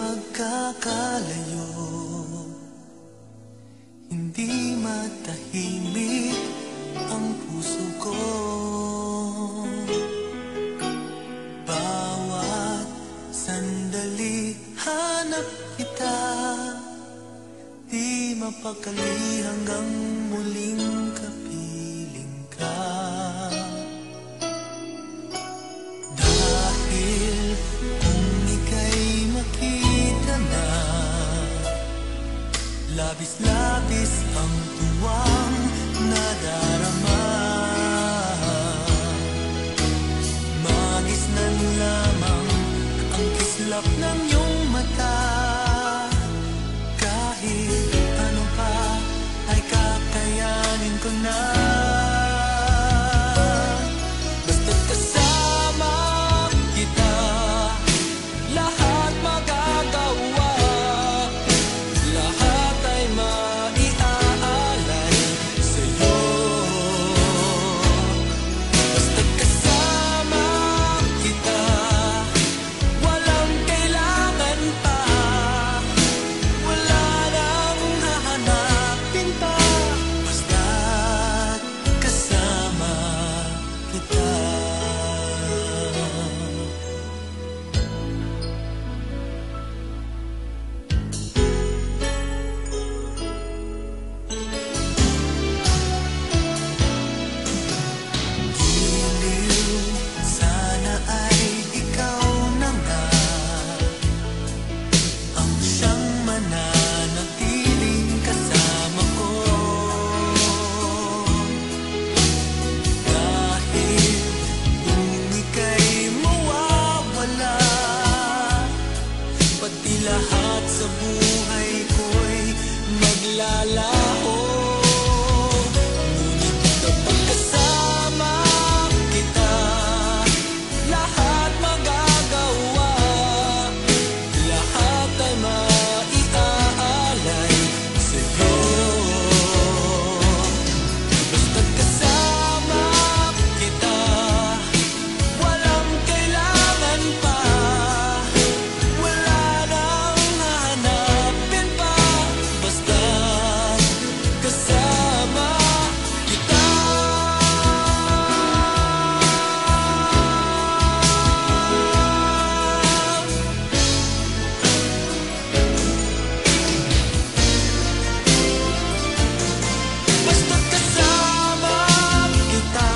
magkakalayo, hindi matahimik ang puso ko. Bawat sandali hanap kita, di mapakali hanggang muling kapiling ka. Dahil kung ika'y makita na, labis-labis ang tuwang nadarama. Magisnan lamang ang kislap ng iyong mata. Kahit ano pa ay kakayanin ko na. Basta't kasama kita, lahat magagawa. Lahat ay maiaalay sa'yo. Basta't kasama kita, walang kailangan pa. Wala nang hahanapin pa. Basta't kasama kita. Giliw, sana ay ikaw na nga ang siyang mananatiling kasama ko. Dahil kung ika'y mawawala, pati lahat sa buhay ko'y maglalaho. Ngunit kapag kasama kita, lahat magagawa. Lahat ay maiaalay sa'yo. Basta't kasama kita, walang kailangan pa. Wala nang hahanapin pa. Basta't kasama kita. Basta't kasama kita,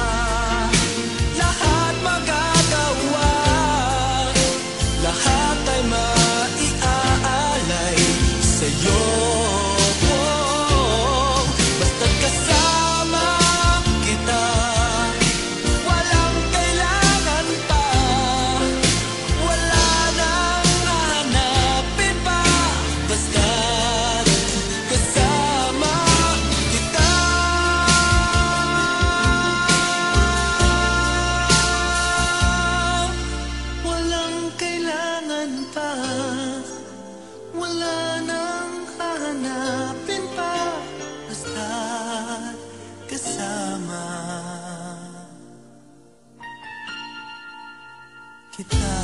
lahat magagawa. Lahat ay maiaalay sa'yo. Basta't kasama kita, walang kailangan pa. Wala nang hahanapin pa. Basta't kasama kita. Walang kailangan pa. Wala nang hahanapin pa. Basta't kasama kita.